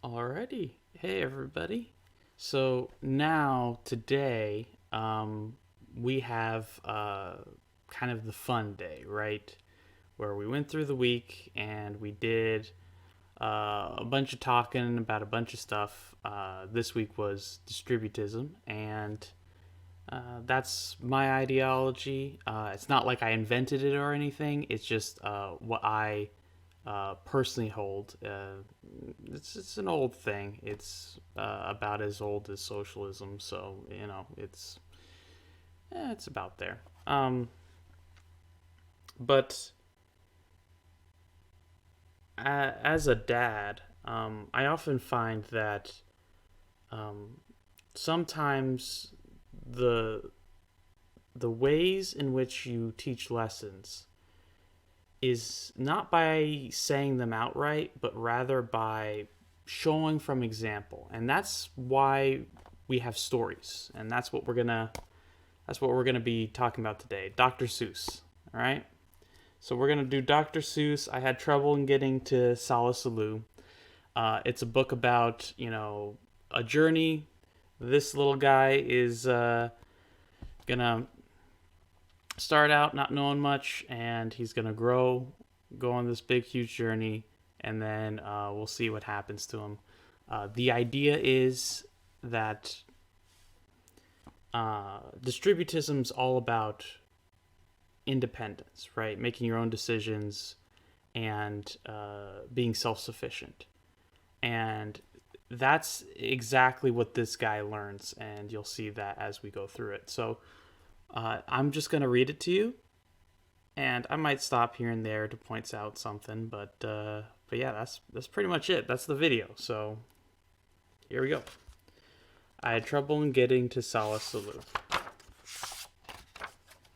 Alrighty. Hey, everybody. So now, today, we have kind of the fun day, right? Where we went through the week and we did a bunch of talking about a bunch of stuff. This week was distributism, and that's my ideology. It's not like I invented it or anything, it's just what I personally hold. It's an old thing. It's about as old as socialism, so it's about there. But as a dad, I often find that um, sometimes the the ways in which you teach lessons is not by saying them outright, but rather by showing from example. And that's why we have stories. And that's what we're gonna be talking about today. Dr. Seuss. All right. So we're gonna do Dr. Seuss. I had trouble in getting to Solla Sollew. It's a book about a journey. This little guy is gonna start out not knowing much, and he's gonna go on this big, huge journey, and then we'll see what happens to him. The idea is that distributism is all about independence, right? Making your own decisions and being self sufficient. And that's exactly what this guy learns, and you'll see that as we go through it. So I'm just going to read it to you, and I might stop here and there to point out something, but yeah, that's pretty much it. That's the video. So here we go. I had trouble in getting to Solla Sollew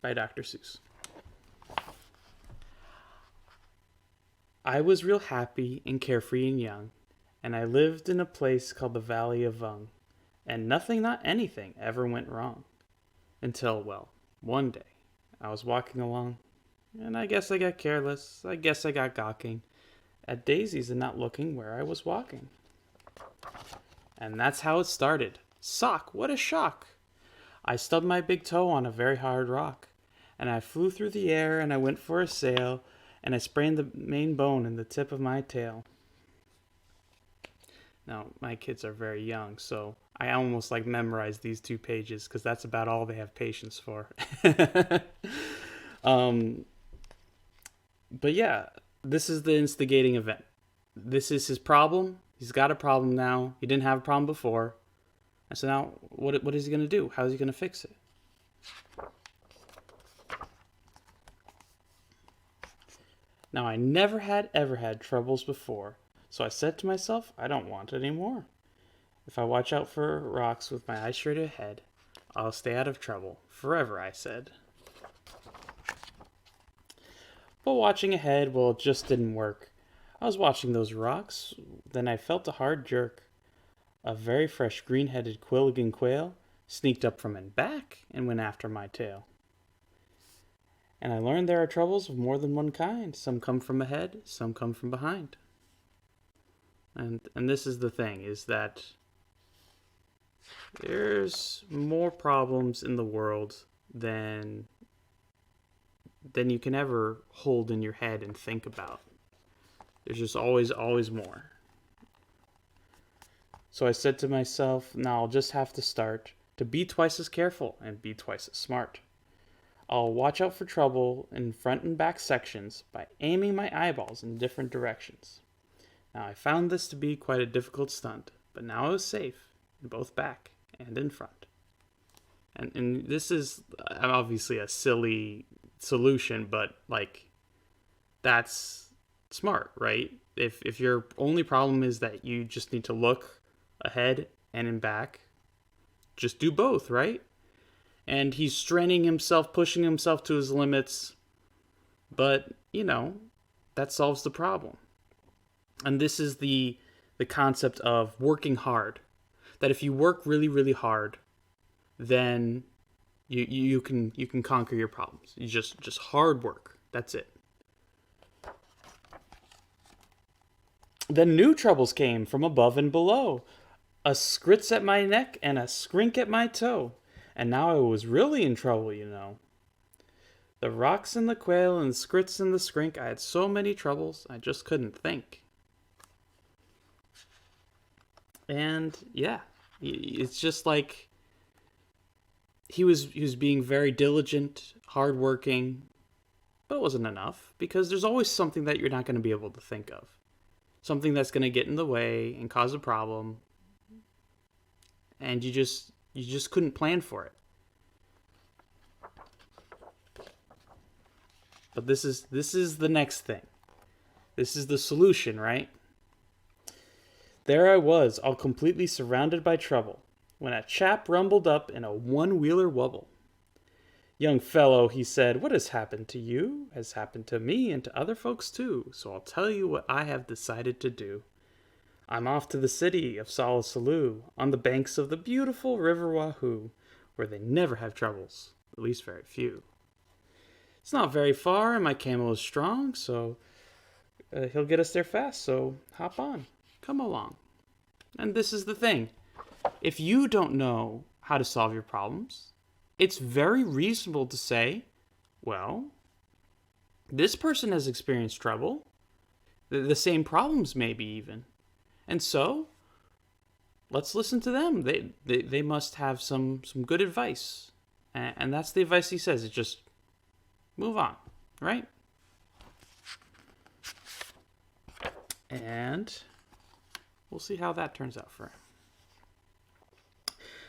by Dr. Seuss. I was real happy and carefree and young, and I lived in a place called the Valley of Vung, and nothing, not anything, ever went wrong. Until, well, one day, I was walking along, and I guess I got careless. I guess I got gawking at daisies and not looking where I was walking. And that's how it started. Sock, what a shock! I stubbed my big toe on a very hard rock, and I flew through the air, and I went for a sail, and I sprained the main bone in the tip of my tail. Now, my kids are very young, so I almost like memorize these 2 pages because that's about all they have patience for. um, but yeah, this is the instigating event. This is his problem. He's got a problem now. He didn't have a problem before. And so now, what is he going to do? How is he going to fix it? Now, I never had ever had troubles before, so I said to myself, I don't want any more. If I watch out for rocks with my eyes straight ahead, I'll stay out of trouble forever, I said. But watching ahead, well, it just didn't work. I was watching those rocks, then I felt a hard jerk. A very fresh green-headed Quilligan quail sneaked up from in back and went after my tail. And I learned there are troubles of more than one kind. Some come from ahead, some come from behind. And this is the thing, is that there's more problems in the world than you can ever hold in your head and think about. There's just always more. So I said to myself, now I'll just have to start to be twice as careful and be twice as smart. I'll watch out for trouble in front and back sections by aiming my eyeballs in different directions. Now I found this to be quite a difficult stunt, but now I was safe in both back and in front. And this is obviously a silly solution, but like, that's smart, right? If your only problem is that you just need to look ahead and in back, just do both, right? And he's straining himself, pushing himself to his limits, but that solves the problem. And this is the concept of working hard. That if you work really, really hard, then you can conquer your problems. You just hard work. That's it. Then new troubles came from above and below, a scritch at my neck and a skrink at my toe. And now I was really in trouble, you know. The rocks and the quail and the skrits and the skrink, I had so many troubles, I just couldn't think. And yeah, it's just like he was being very diligent, hardworking, but it wasn't enough because there's always something that you're not going to be able to think of. Something that's going to get in the way and cause a problem, and you just couldn't plan for it. But this is the next thing. This is the solution, right? There I was, all completely surrounded by trouble, when a chap rumbled up in a one-wheeler wubble. Young fellow, he said, what has happened to you has happened to me and to other folks too, so I'll tell you what I have decided to do. I'm off to the city of Solla Sollew, on the banks of the beautiful river Wahoo, where they never have troubles, at least very few. It's not very far, and my camel is strong, so he'll get us there fast, so hop on. Come along. And this is the thing. If you don't know how to solve your problems, it's very reasonable to say, well, this person has experienced trouble, the same problems maybe even. And so, let's listen to them. They must have some good advice. And that's the advice he says. It's just move on, right? And we'll see how that turns out for him.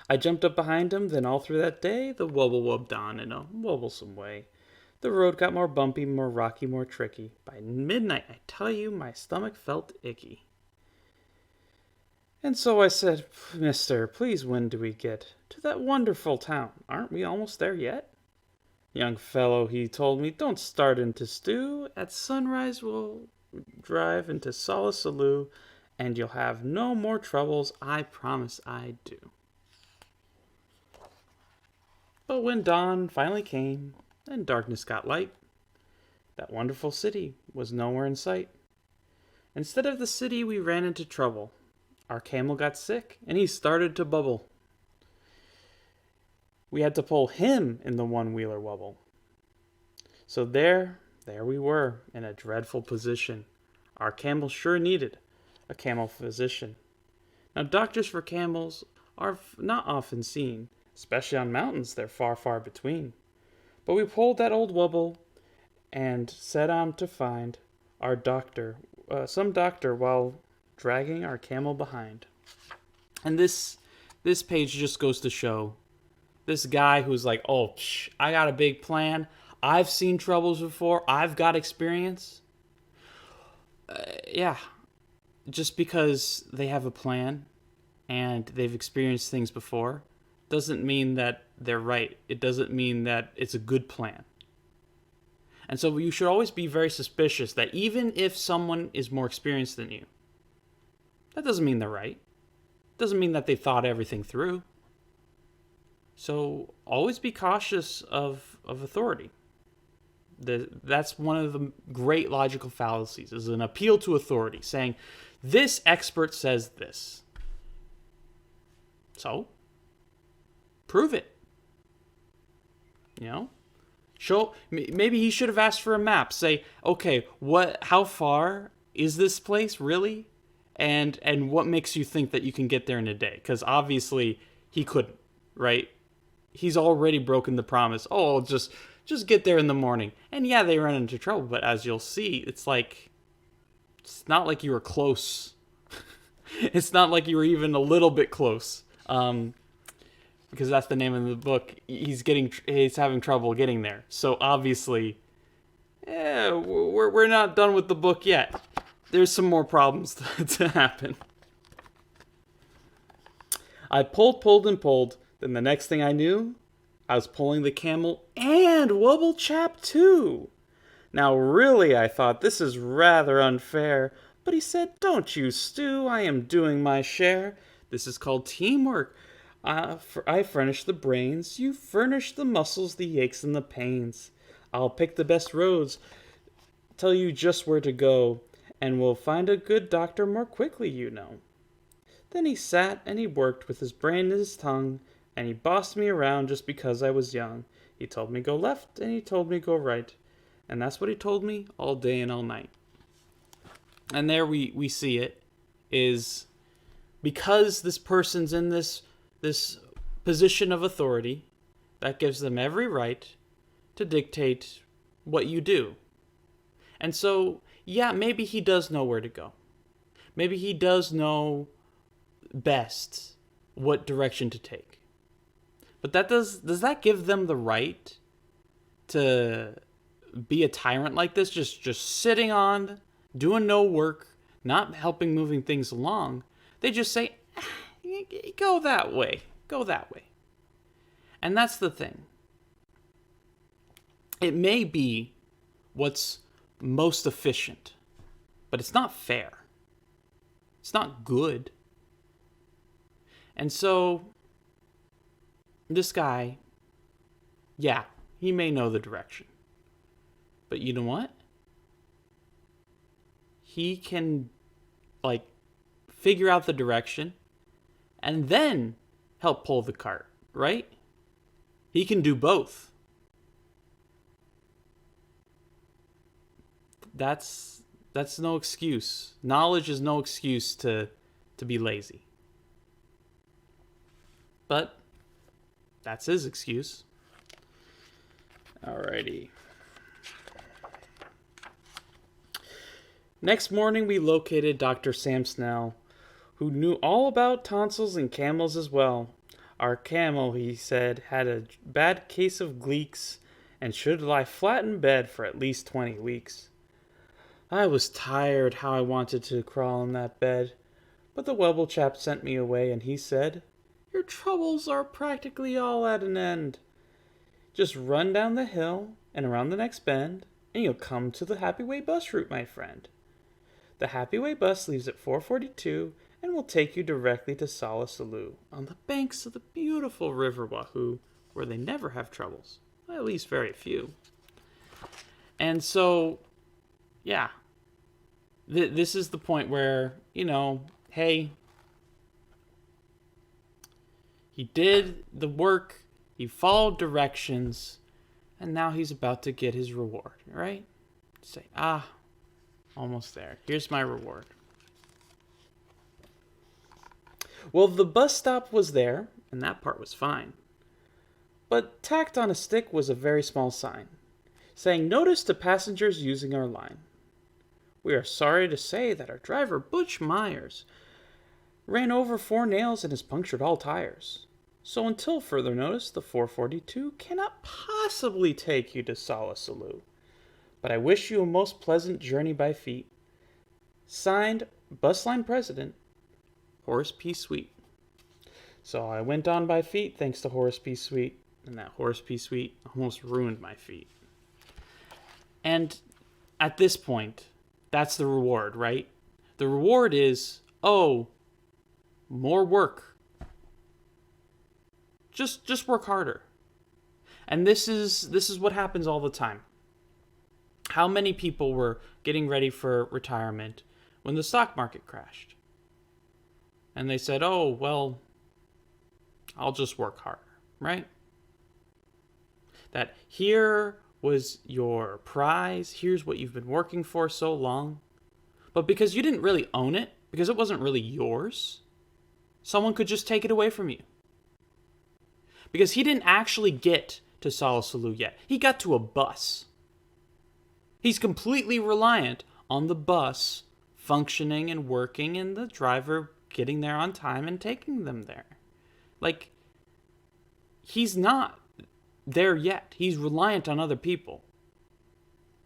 I jumped up behind him, then all through that day, the wubble wubbed on in a wobblesome way. The road got more bumpy, more rocky, more tricky. By midnight, I tell you, my stomach felt icky. And so I said, Mister, please when do we get to that wonderful town? Aren't we almost there yet? Young fellow, he told me, don't start into stew. At sunrise we'll drive into Solla Sollew, and you'll have no more troubles, I promise I do. But when dawn finally came, and darkness got light, that wonderful city was nowhere in sight. Instead of the city, we ran into trouble. Our camel got sick, and he started to bubble. We had to pull him in the one-wheeler wubble. So there we were, in a dreadful position. Our camel sure needed a camel physician. Now, doctors for camels are not often seen, especially on mountains, they're far, far between. But we pulled that old wubble and set on to find our doctor, some doctor, while dragging our camel behind. And this page just goes to show this guy who's like, oh, I got a big plan. I've seen troubles before. I've got experience. Yeah, just because they have a plan and they've experienced things before doesn't mean that they're right. It doesn't mean that it's a good plan. And so you should always be very suspicious that even if someone is more experienced than you, that doesn't mean they're right. It doesn't mean that they thought everything through. So always be cautious of authority. That's one of the great logical fallacies, is an appeal to authority, saying, this expert says this. So, prove it. You know? Maybe he should have asked for a map. Say, okay, how far is this place really? And what makes you think that you can get there in a day? Because obviously he couldn't, right? He's already broken the promise. Oh, just get there in the morning. And yeah, they run into trouble, but as you'll see, it's not like you were close. It's not like you were even a little bit close. Because that's the name of the book. He's having trouble getting there. So obviously, we're not done with the book yet. There's some more problems to happen. I pulled and pulled. Then the next thing I knew, I was pulling the camel and Wubble Chap too. Now really, I thought, this is rather unfair. But he said, don't you stew, I am doing my share. This is called teamwork. I furnish the brains, you furnish the muscles, the aches and the pains. I'll pick the best roads, tell you just where to go, and will find a good doctor more quickly, you know. Then he sat and he worked with his brain and his tongue, and he bossed me around just because I was young. He told me go left, and he told me go right. And that's what he told me all day and all night. And there we see it, is because this person's in this position of authority, that gives them every right to dictate what you do. And so, yeah, maybe he does know where to go. Maybe he does know best what direction to take. But does that give them the right to be a tyrant like this, just sitting on, doing no work, not helping moving things along? They just say, go that way, go that way. And that's the thing. It may be what's most efficient, but it's not fair. It's not good. And so, this guy, yeah, he may know the direction. But you know what? He can, figure out the direction and then help pull the cart, right? He can do both. That's no excuse. Knowledge is no excuse to be lazy. But that's his excuse. Alrighty. Next morning, we located Dr. Sam Snell, who knew all about tonsils and camels as well. Our camel, he said, had a bad case of gleeks and should lie flat in bed for at least 20 weeks. I was tired how I wanted to crawl in that bed, but the Webble chap sent me away and he said, "Your troubles are practically all at an end. Just run down the hill and around the next bend, and you'll come to the Happy Way bus route, my friend. The Happy Way bus leaves at 4:42 and will take you directly to Solla Sollew, on the banks of the beautiful River Wahoo, where they never have troubles, at least very few." And so, yeah, this is the point where, hey, he did the work, he followed directions, and now he's about to get his reward, right? Say, almost there. Here's my reward. Well, the bus stop was there, and that part was fine. But tacked on a stick was a very small sign, saying, "Notice to passengers using our line. We are sorry to say that our driver, Butch Myers, ran over 4 nails and has punctured all tires. So until further notice, the 442 cannot possibly take you to Solla Sollew. But I wish you a most pleasant journey by feet. Signed, Bus Line President, Horace P. Sweet." So I went on by feet thanks to Horace P. Sweet, and that Horace P. Sweet almost ruined my feet. And at this point, that's the reward, right? The reward is, more work. Just work harder. And this is what happens all the time. How many people were getting ready for retirement when the stock market crashed? And they said, I'll just work harder, right? That here was your prize, here's what you've been working for so long. But because you didn't really own it, because it wasn't really yours, someone could just take it away from you. Because he didn't actually get to Solla Sollew yet. He got to a bus. He's completely reliant on the bus functioning and working and the driver getting there on time and taking them there. He's not there yet. He's reliant on other people.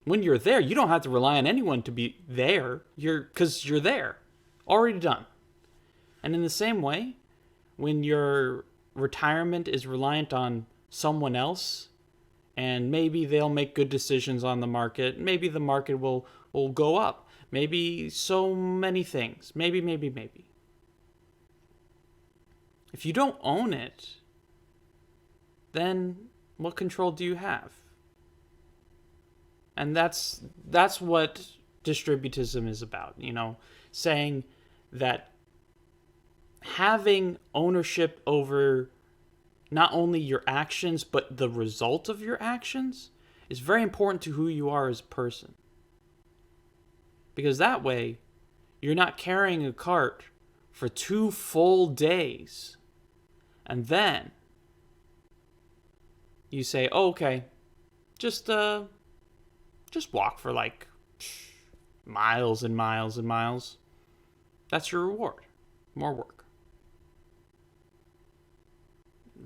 When you're there, you don't have to rely on anyone to be there. Because you're there. Already done. And in the same way, when your retirement is reliant on someone else, and maybe they'll make good decisions on the market, maybe the market will go up, maybe so many things, maybe. If you don't own it, then what control do you have? And that's what distributism is about, saying that having ownership over not only your actions, but the result of your actions is very important to who you are as a person. Because that way, you're not carrying a cart for 2 full days. And then you say, oh, okay, just walk for like miles and miles and miles. That's your reward. More work.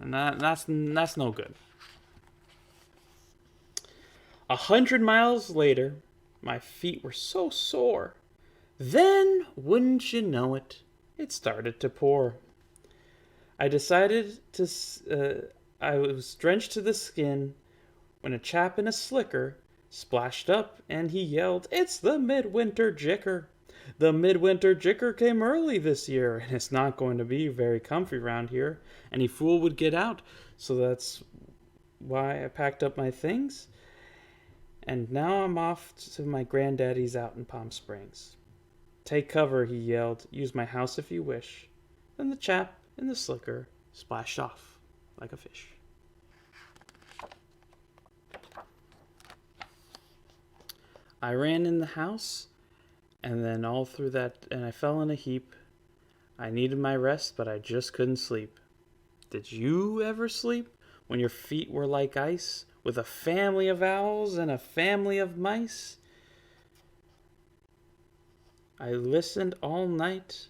And that's no good. 100 miles later, my feet were so sore. Then, wouldn't you know it, it started to pour. I decided I was drenched to the skin when a chap in a slicker splashed up and he yelled, "It's the midwinter jicker. The midwinter jicker came early this year, and it's not going to be very comfy round here. Any fool would get out, so that's why I packed up my things. And now I'm off to my granddaddy's out in Palm Springs. Take cover," he yelled. "Use my house if you wish." Then the chap in the slicker splashed off like a fish. I ran in the house, and then all through that, and I fell in a heap. I needed my rest, but I just couldn't sleep. Did you ever sleep when your feet were like ice, with a family of owls and a family of mice? I listened all night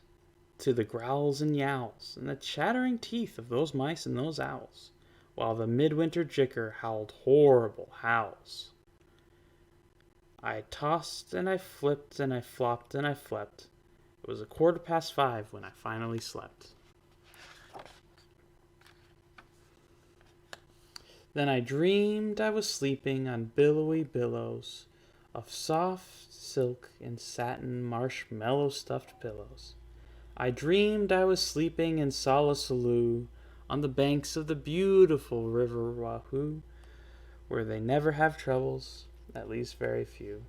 to the growls and yowls and the chattering teeth of those mice and those owls, while the midwinter jicker howled horrible howls. I tossed and I flipped and I flopped and I flept. It was 5:15 when I finally slept. Then I dreamed I was sleeping on billowy billows of soft silk and satin marshmallow stuffed pillows. I dreamed I was sleeping in Solla Sollew on the banks of the beautiful river Wahoo, where they never have troubles, at least very few.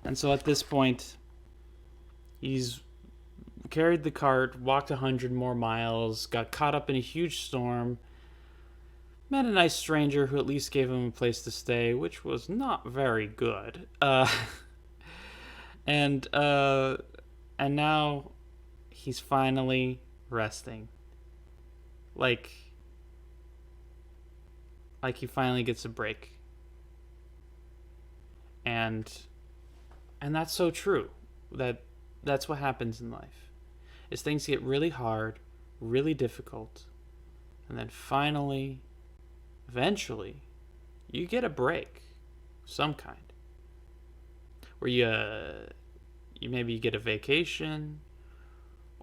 And so at this point, he's carried the cart, walked 100 more miles, got caught up in a huge storm, met a nice stranger who at least gave him a place to stay, which was not very good. And now he's finally resting. Like he finally gets a break. And that's so true. That's what happens in life. Is things get really hard, really difficult, and then finally, eventually, you get a break of some kind. Where you maybe get a vacation,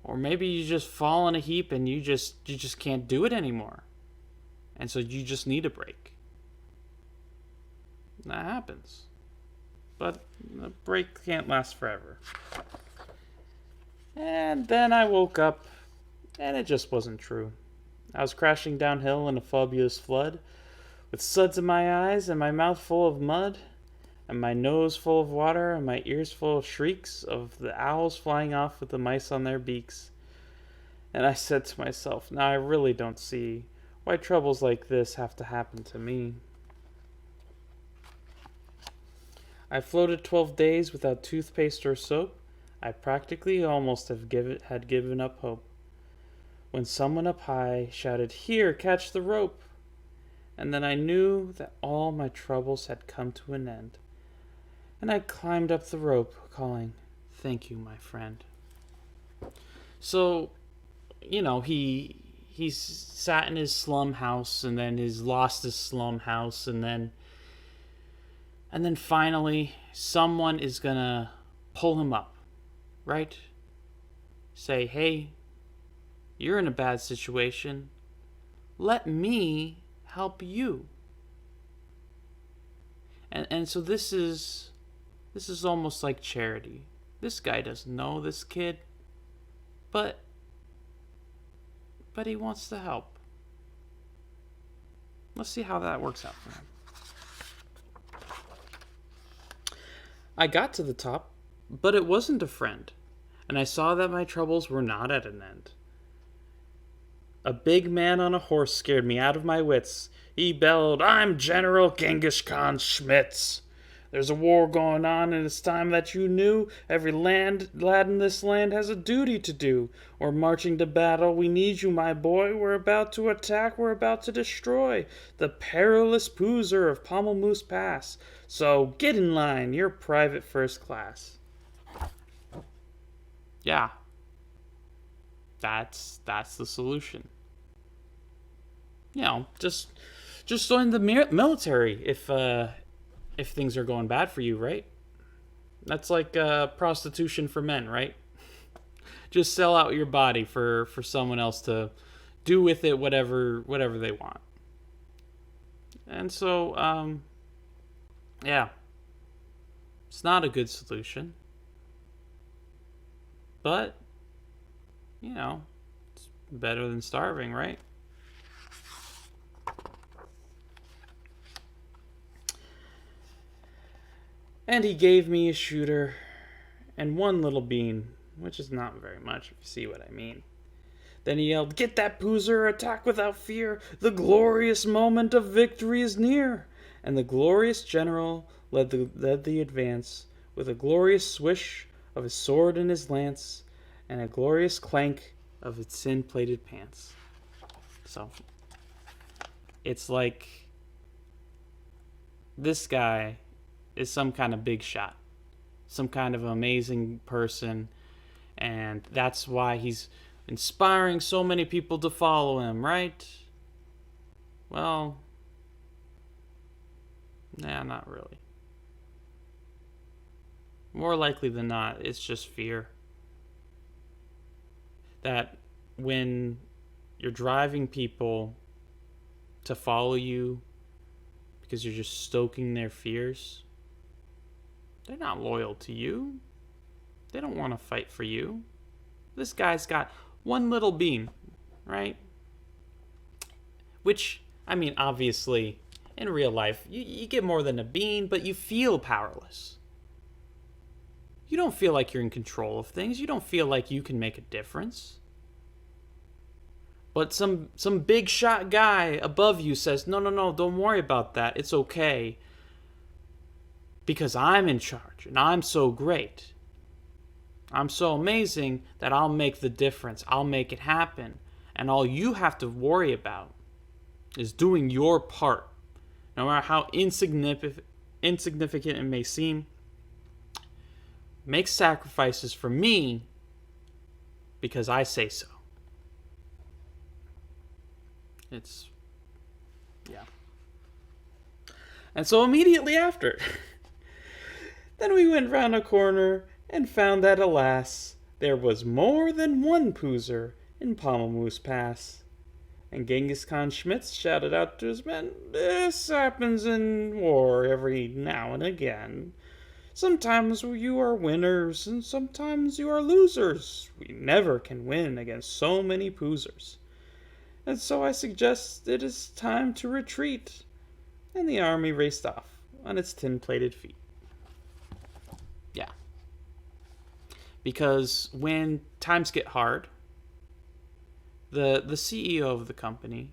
or maybe you just fall in a heap and you just can't do it anymore. And so you just need a break. That happens. But the break can't last forever. And then I woke up, and it just wasn't true. I was crashing downhill in a fabulous flood, with suds in my eyes and my mouth full of mud, and my nose full of water, and my ears full of shrieks of the owls flying off with the mice on their beaks. And I said to myself, now I really don't see why troubles like this have to happen to me. I floated 12 days without toothpaste or soap. I practically almost had given up hope, when someone up high shouted, "Here, catch the rope!" And then I knew that all my troubles had come to an end. And I climbed up the rope, calling, "Thank you, my friend." So, he sat in his slum house, and then he's lost his slum house, and then finally someone is gonna pull him up, right? Say, "Hey, you're in a bad situation. Let me help you." And so this is almost like charity. This guy doesn't know this kid, but he wants to help. Let's see how that works out for him. I got to the top, but it wasn't a friend, and I saw that my troubles were not at an end. A big man on a horse scared me out of my wits. He bellowed, "I'm General Genghis Khan Schmitz. There's a war going on, and it's time that you knew. Every lad in this land has a duty to do. We're marching to battle. We need you, my boy. We're about to attack. We're about to destroy the perilous Poozer of Pommelmoose Pass. So get in line. You're private first class." Yeah, that's the solution. Just join the military if things are going bad for you, right? That's like prostitution for men, right? Just sell out your body for someone else to do with it whatever they want. And so, yeah, it's not a good solution, but it's better than starving, right? And he gave me a shooter and one little bean, which is not very much, if you see what I mean. Then he yelled, "Get that Poozer, attack without fear. The glorious moment of victory is near." And the glorious general led the advance with a glorious swish of his sword and his lance and a glorious clank of his tin-plated pants. So, it's like this guy is some kind of big shot, some kind of amazing person, and that's why he's inspiring so many people to follow him, right? Well, nah, not really. More likely than not, it's just fear. That when you're driving people to follow you because you're just stoking their fears, they're not loyal to you. They don't want to fight for you. This guy's got one little bean, right? Which, I mean, obviously, in real life, you get more than a bean, but you feel powerless. You don't feel like you're in control of things. You don't feel like you can make a difference. But some big shot guy above you says, no, don't worry about that. It's okay. Because I'm in charge, and I'm so great. I'm so amazing that I'll make the difference. I'll make it happen. And all you have to worry about is doing your part. No matter how insignificant it may seem, make sacrifices for me because I say so. Yeah. And so immediately after, then we went round a corner and found that, alas, there was more than one Poozer in Pommelmoose Pass. And Genghis Khan Schmitz shouted out to his men, "This happens in war every now and again. Sometimes you are winners, and sometimes you are losers. We never can win against so many Poozers. And so I suggest it is time to retreat." And the army raced off on its tin-plated feet. Yeah. Because when times get hard, the CEO of the company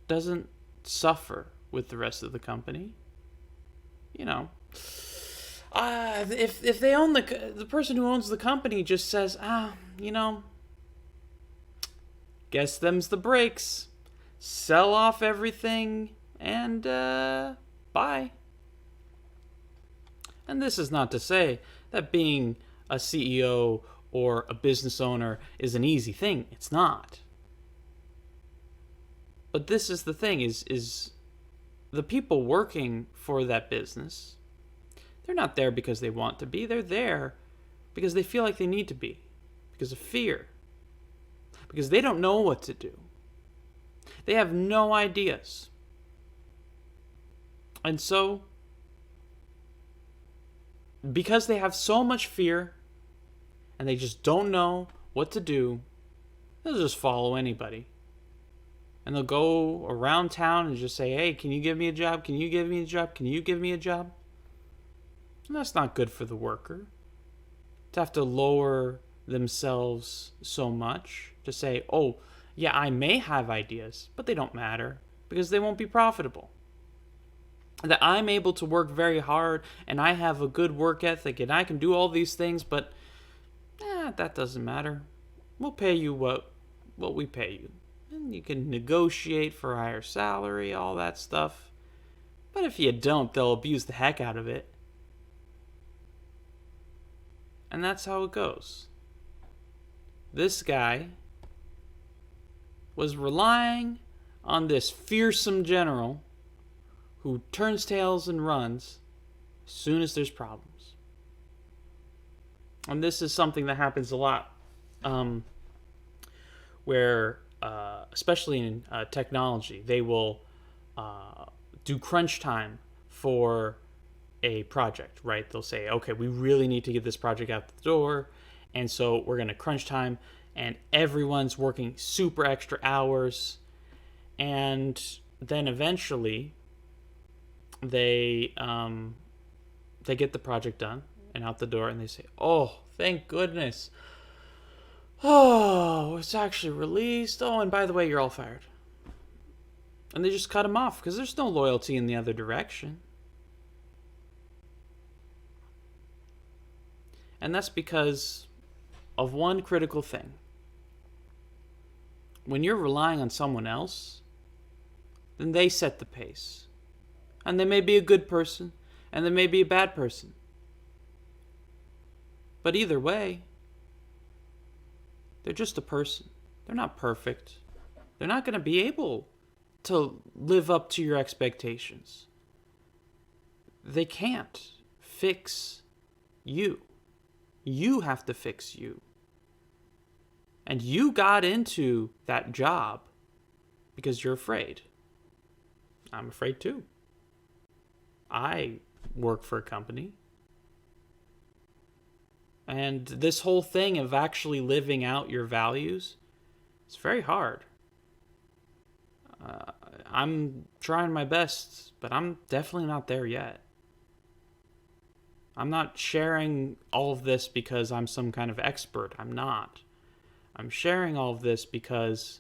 doesn't suffer with the rest of the company. If they own the person who owns the company just says, guess them's the breaks. Sell off everything and bye. And this is not to say that being a CEO or a business owner is an easy thing. It's not. But this is the thing, is the people working for that business, they're not there because they want to be. They're there because they feel like they need to be. Because of fear. Because they don't know what to do. They have no ideas. And so, because they have so much fear, and they just don't know what to do, they'll just follow anybody. And they'll go around town and just say, "Hey, can you give me a job? Can you give me a job? Can you give me a job?" And that's not good for the worker to have to lower themselves so much to say, oh, yeah, I may have ideas, but they don't matter because they won't be profitable. That I'm able to work very hard and I have a good work ethic and I can do all these things, but that doesn't matter. We'll pay you what we pay you. And you can negotiate for a higher salary, all that stuff. But if you don't, they'll abuse the heck out of it. And that's how it goes. This guy was relying on this fearsome general who turns tails and runs as soon as there's problems. And this is something that happens a lot, where, especially in technology, they will do crunch time for a project, right? They'll say, okay, we really need to get this project out the door, and so we're going to crunch time, and everyone's working super extra hours, and then eventually they get the project done and out the door, and they say, oh, thank goodness. Oh, it's actually released. Oh, and by the way, you're all fired. And they just cut them off because there's no loyalty in the other direction. And that's because of one critical thing. When you're relying on someone else, then they set the pace. And they may be a good person, and they may be a bad person. But either way, they're just a person. They're not perfect. They're not going to be able to live up to your expectations. They can't fix you. You have to fix you. And you got into that job because you're afraid. I'm afraid too. I work for a company. And this whole thing of actually living out your values, it's very hard. I'm trying my best, but I'm definitely not there yet. I'm not sharing all of this because I'm some kind of expert. I'm not. I'm sharing all of this because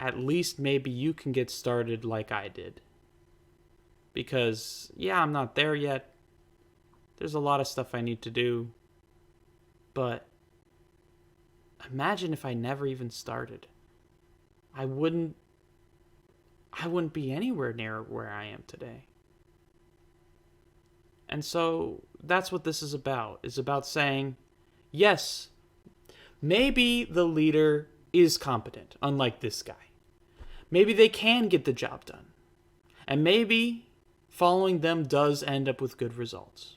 at least maybe you can get started like I did. Because, yeah, I'm not there yet. There's a lot of stuff I need to do. But imagine if I never even started. I wouldn't be anywhere near where I am today. And so that's what this is about. It's about saying, yes, maybe the leader is competent, unlike this guy. Maybe they can get the job done. And maybe following them does end up with good results.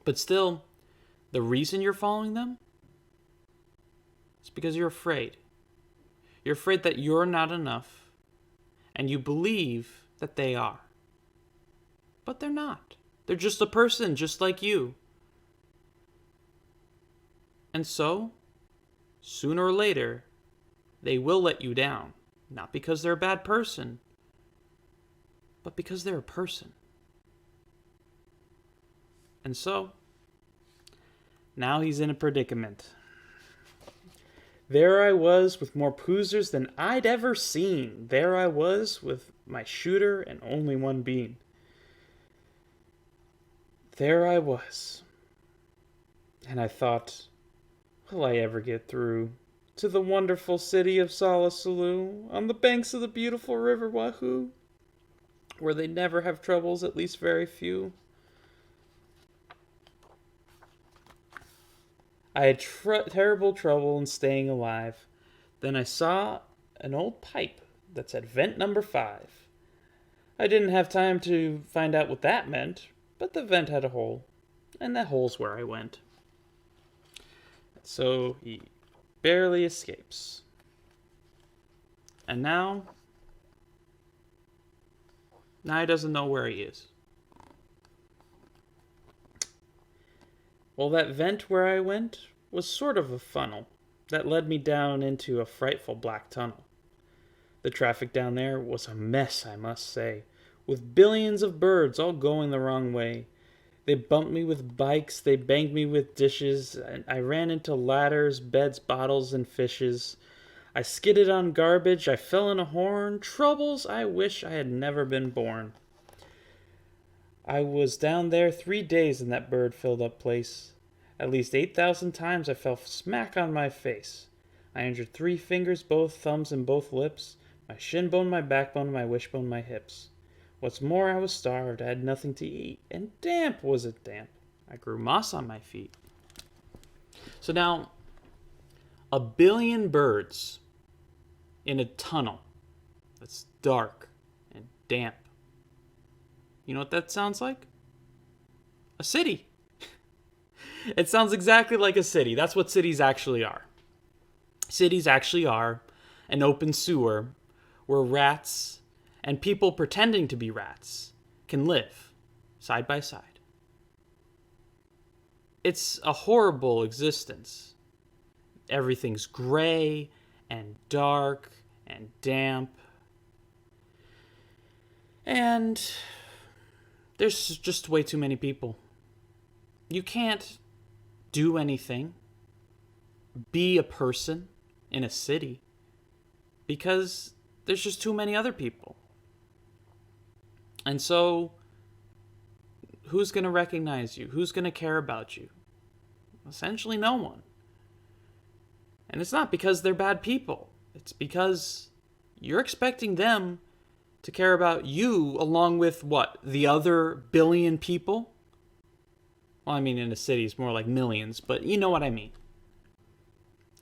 But still, the reason you're following them is because you're afraid. You're afraid that you're not enough, and you believe that they are. But they're not. They're just a person, just like you. And so, sooner or later, they will let you down. Not because they're a bad person, but because they're a person. And so, now he's in a predicament. There I was with more poozers than I'd ever seen. There I was with my shooter and only one bean. There I was. And I thought, will I ever get through to the wonderful city of Solla Sollew on the banks of the beautiful river Wahoo, where they never have troubles, at least very few? I had terrible trouble in staying alive. Then I saw an old pipe that said vent number 5. I didn't have time to find out what that meant, but the vent had a hole, and that hole's where I went. So he barely escapes. And now he doesn't know where he is. Well, that vent where I went was sort of a funnel that led me down into a frightful black tunnel. The traffic down there was a mess, I must say, with billions of birds all going the wrong way. They bumped me with bikes, they banged me with dishes, and I ran into ladders, beds, bottles, and fishes. I skidded on garbage, I fell in a horn, troubles I wish I had never been born. I was down there 3 days in that bird-filled-up place. At least 8,000 times I fell smack on my face. I injured 3 fingers, both thumbs, and both lips, my shin bone, my backbone, my wishbone, my hips. What's more, I was starved, I had nothing to eat, and damp was it damp. I grew moss on my feet. So now, 1 billion birds in a tunnel that's dark and damp. You know what that sounds like? A city. It sounds exactly like a city. That's what cities actually are. Cities actually are an open sewer where rats and people pretending to be rats can live side by side. It's a horrible existence. Everything's gray and dark and damp. And there's just way too many people. You can't do anything, be a person in a city, because there's just too many other people. And so, who's going to recognize you? Who's going to care about you? Essentially no one. And it's not because they're bad people. It's because you're expecting them to care about you along with, what, the other billion people? Well, I mean, in a city, it's more like millions, but you know what I mean.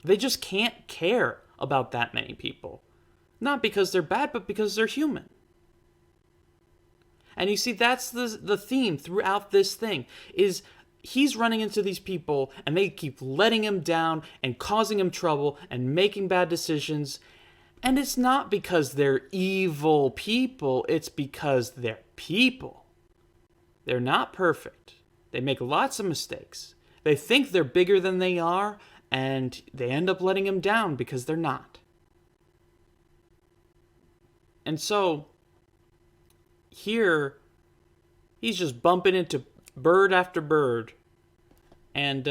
They just can't care about that many people. Not because they're bad, but because they're human. And you see, that's the theme throughout this thing, is he's running into these people, and they keep letting him down and causing him trouble and making bad decisions. And it's not because they're evil people, it's because they're people. They're not perfect. They make lots of mistakes. They think they're bigger than they are, and they end up letting him down because they're not. And so, here, he's just bumping into bird after bird. And,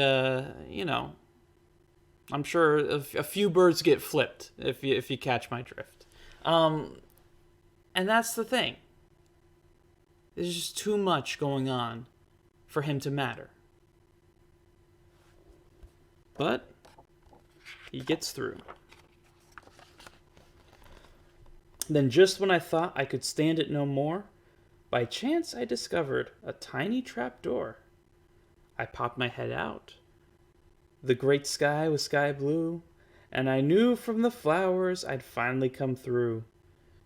I'm sure a few birds get flipped, if you catch my drift. And that's the thing. There's just too much going on for him to matter. But he gets through. Then just when I thought I could stand it no more, by chance I discovered a tiny trap door. I popped my head out. The great sky was sky blue, and I knew from the flowers I'd finally come through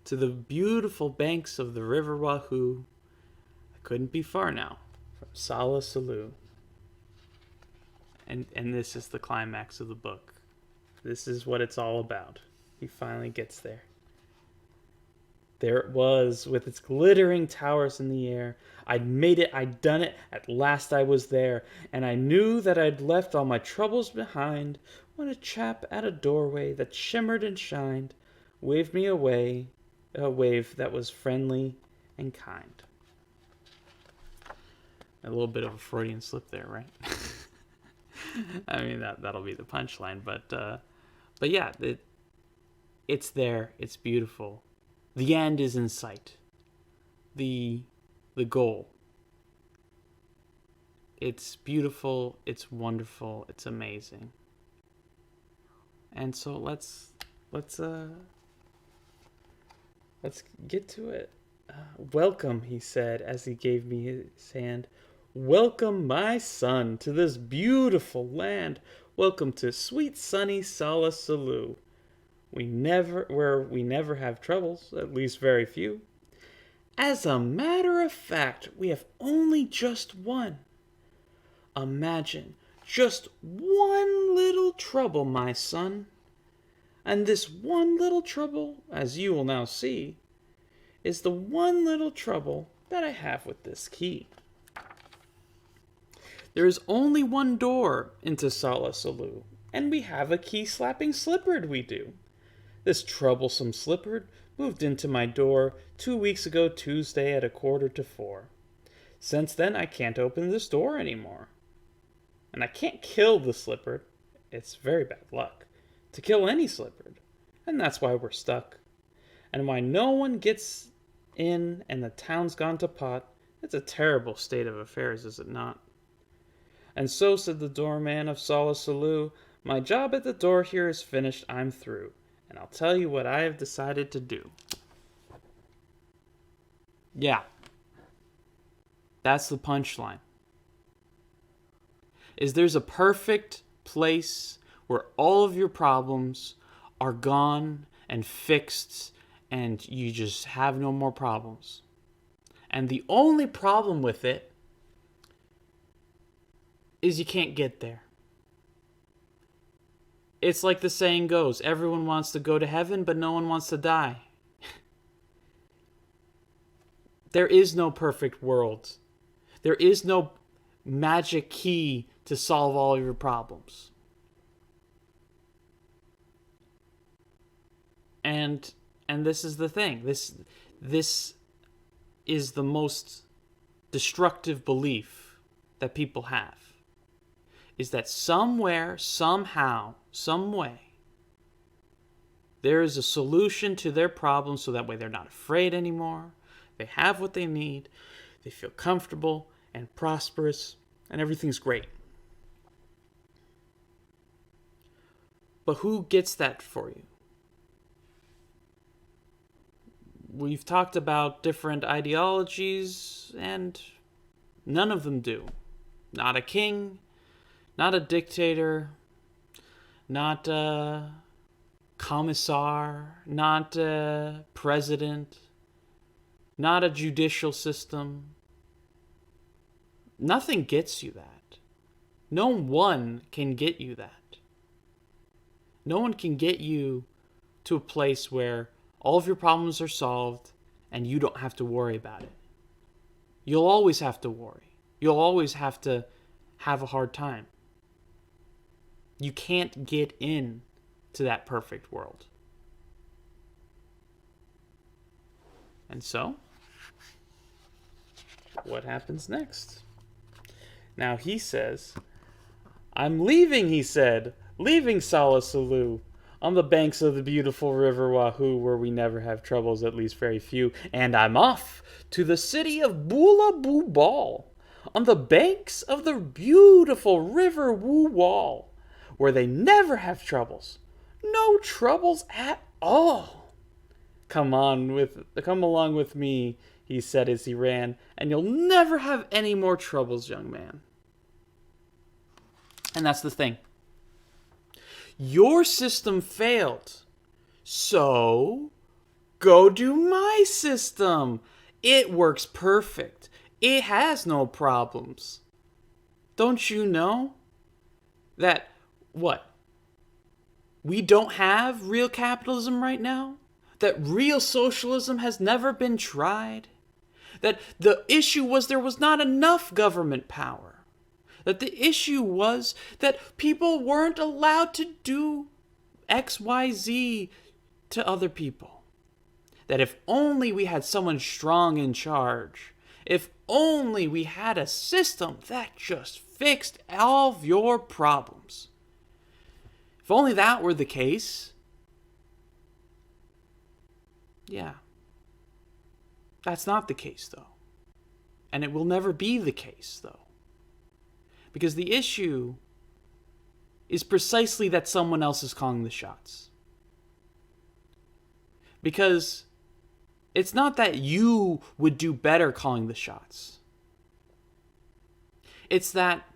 to the beautiful banks of the river Wahoo. I couldn't be far now from Solla Sollew. And this is the climax of the book. This is what it's all about. He finally gets there. There it was, with its glittering towers in the air. I'd made it, I'd done it, at last I was there, and I knew that I'd left all my troubles behind, when a chap at a doorway that shimmered and shined waved me away, a wave that was friendly and kind. A little bit of a Freudian slip there, right? I mean, that'll be the punchline, but yeah, it's there, it's beautiful. The end is in sight. The goal. It's beautiful, it's wonderful, it's amazing. And so let's get to it. Welcome, he said as he gave me his hand. Welcome, my son, to this beautiful land. Welcome to sweet sunny Solla Sollew. Where we never have troubles, at least very few. As a matter of fact, we have only just one. Imagine just one little trouble, my son. And this one little trouble, as you will now see, is the one little trouble that I have with this key. There is only one door into Solla Sollew, and we have a key-slapping slippered we do. This troublesome slipper moved into my door 2 weeks ago Tuesday at 3:45. Since then, I can't open this door anymore. And I can't kill the slipper. It's very bad luck to kill any slipper. And that's why we're stuck. And why no one gets in and the town's gone to pot. It's a terrible state of affairs, is it not? And so, said the doorman of Solla Sollew, my job at the door here is finished. I'm through. And I'll tell you what I have decided to do. Yeah. That's the punchline. Is there's a perfect place where all of your problems are gone and fixed and you just have no more problems. And the only problem with it is you can't get there. It's like the saying goes, everyone wants to go to heaven, but no one wants to die. There is no perfect world. There is no magic key to solve all your problems. And this is the thing. This is the most destructive belief that people have. Is that somewhere, somehow, some way, there is a solution to their problem so that way they're not afraid anymore. They have what they need. They feel comfortable and prosperous, and everything's great. But who gets that for you? We've talked about different ideologies, and none of them do. Not a king, not a dictator, not a commissar, not a president, not a judicial system. Nothing gets you that. No one can get you that. No one can get you to a place where all of your problems are solved and you don't have to worry about it. You'll always have to worry. You'll always have to have a hard time. You can't get in to that perfect world. And so, what happens next? Now he says, I'm leaving, he said, leaving Solla Sollew, on the banks of the beautiful river Wahoo, where we never have troubles, at least very few, and I'm off to the city of Boola Boo Ball, on the banks of the beautiful river Woo Wall, where they never have troubles, no troubles at all. Come along with me, he said as he ran, and you'll never have any more troubles, young man. And that's the thing. Your system failed. So, go do my system. It works perfect. It has no problems. Don't you know that, what? We don't have real capitalism right now? That real socialism has never been tried? That the issue was there was not enough government power? That the issue was that people weren't allowed to do X, Y, Z to other people? That if only we had someone strong in charge, if only we had a system that just fixed all of your problems. If only that were the case. Yeah. That's not the case, though. And it will never be the case, though. Because the issue is precisely that someone else is calling the shots. Because it's not that you would do better calling the shots. It's that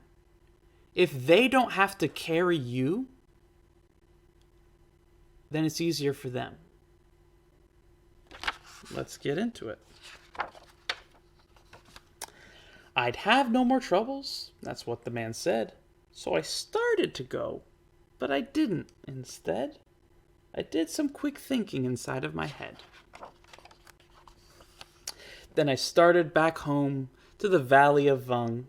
if they don't have to carry you, then it's easier for them. Let's get into it. I'd have no more troubles, that's what the man said. So I started to go, but I didn't. Instead, I did some quick thinking inside of my head. Then I started back home to the valley of Vung.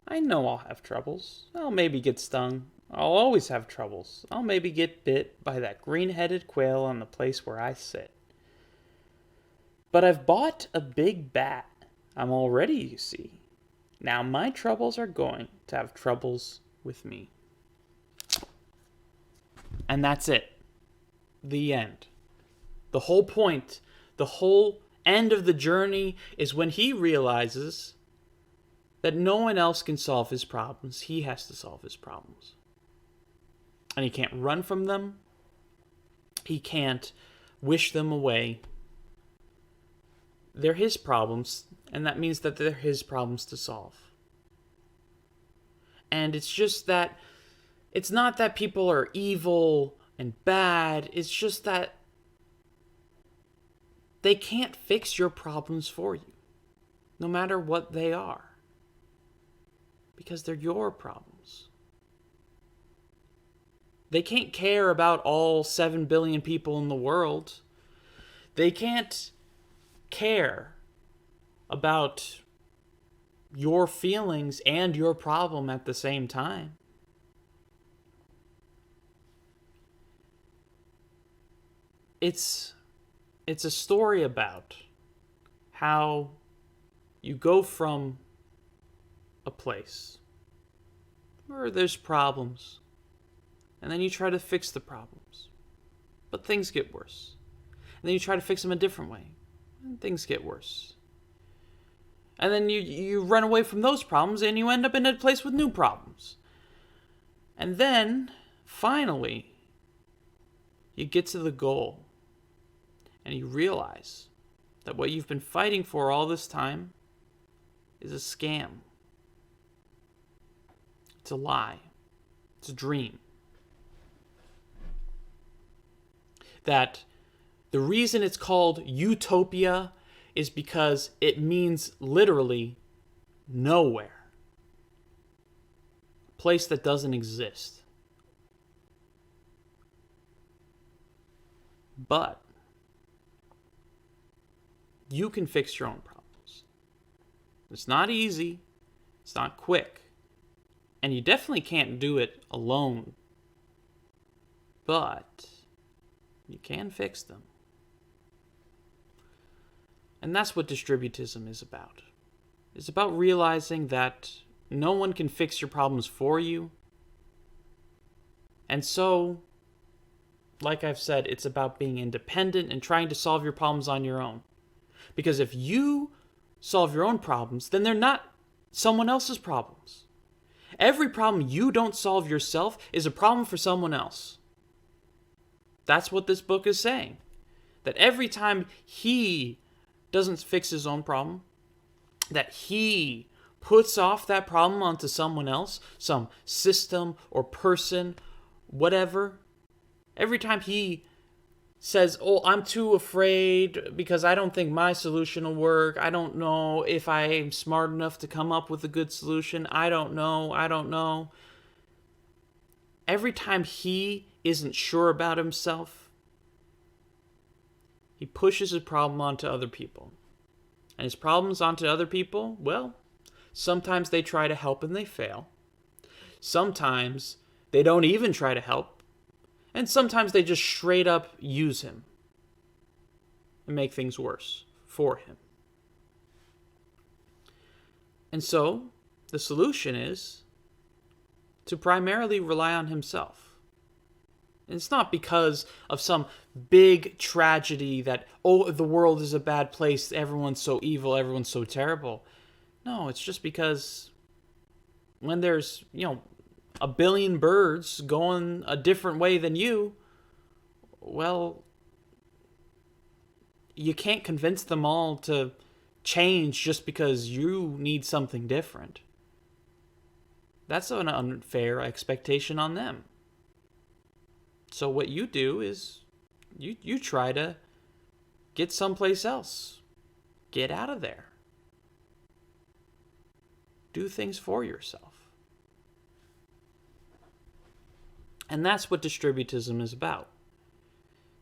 I know I'll have troubles. I'll maybe get stung. I'll always have troubles. I'll maybe get bit by that green-headed quail on the place where I sit. But I've bought a big bat. I'm all ready, you see. Now my troubles are going to have troubles with me. And that's it. The end. The whole point, the whole end of the journey is when he realizes that no one else can solve his problems. He has to solve his problems. And he can't run from them. He can't wish them away. They're his problems, and that means that they're his problems to solve. And it's just that, it's not that people are evil and bad, it's just that they can't fix your problems for you, no matter what they are, because they're your problems. They can't care about all 7 billion people in the world. They can't care about your feelings and your problem at the same time. It's a story about how you go from a place where there's problems, and then you try to fix the problems, but things get worse. And then you try to fix them a different way, and things get worse. And then you run away from those problems, and you end up in a place with new problems. And then, finally, you get to the goal, and you realize that what you've been fighting for all this time is a scam. It's a lie. It's a dream. That the reason it's called utopia is because it means literally nowhere. A place that doesn't exist. But you can fix your own problems. It's not easy. It's not quick. And you definitely can't do it alone. But you can fix them. And that's what distributism is about. It's about realizing that no one can fix your problems for you. And so, like I've said, it's about being independent and trying to solve your problems on your own. Because if you solve your own problems, then they're not someone else's problems. Every problem you don't solve yourself is a problem for someone else. That's what this book is saying. That every time he doesn't fix his own problem, that he puts off that problem onto someone else, some system or person, whatever, every time he says, oh, I'm too afraid because I don't think my solution will work. I don't know if I'm smart enough to come up with a good solution. I don't know. Every time he isn't sure about himself, he pushes his problem onto other people. And his problems onto other people, well, sometimes they try to help and they fail. Sometimes they don't even try to help. And sometimes they just straight up use him and make things worse for him. And so, the solution is to primarily rely on himself. And it's not because of some big tragedy that, oh, the world is a bad place, everyone's so evil, everyone's so terrible. No, it's just because when there's, a billion birds going a different way than you, well, you can't convince them all to change just because you need something different. That's an unfair expectation on them. So what you do is you try to get someplace else. Get out of there. Do things for yourself. And that's what distributism is about.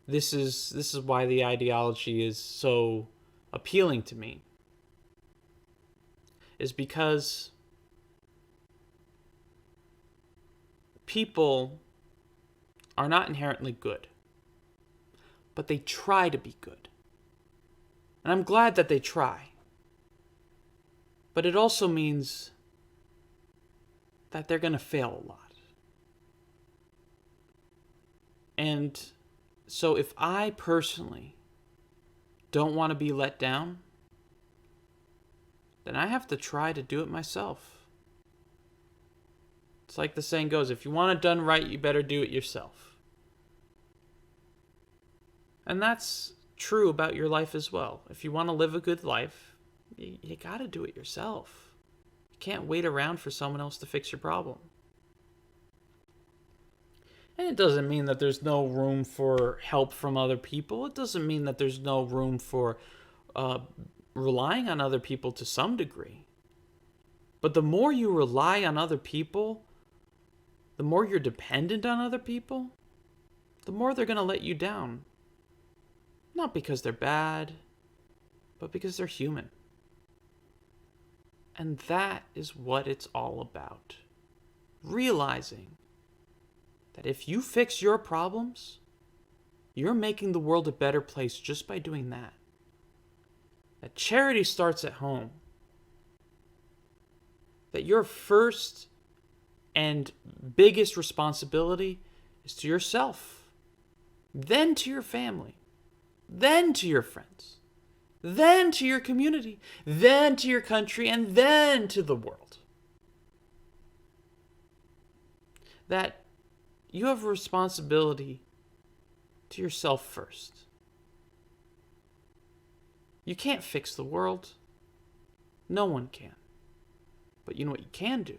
This is why the ideology is so appealing to me. Is because people are not inherently good, but they try to be good. And I'm glad that they try. But it also means that they're going to fail a lot. And so if I personally don't want to be let down, then I have to try to do it myself. It's like the saying goes, if you want it done right, you better do it yourself. And that's true about your life as well. If you want to live a good life, you got to do it yourself. You can't wait around for someone else to fix your problem. And it doesn't mean that there's no room for help from other people. It doesn't mean that there's no room for relying on other people to some degree. But the more you rely on other people, the more you're dependent on other people, the more they're going to let you down. Not because they're bad, but because they're human. And that is what it's all about. Realizing that if you fix your problems, you're making the world a better place just by doing that. That charity starts at home. That your first and biggest responsibility is to yourself, then to your family, then to your friends, then to your community, then to your country, and then to the world. That you have a responsibility to yourself first. You can't fix the world. No one can. But you know what you can do?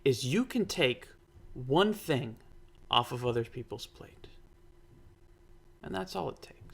Is you can take one thing off of other people's plate. And that's all it takes.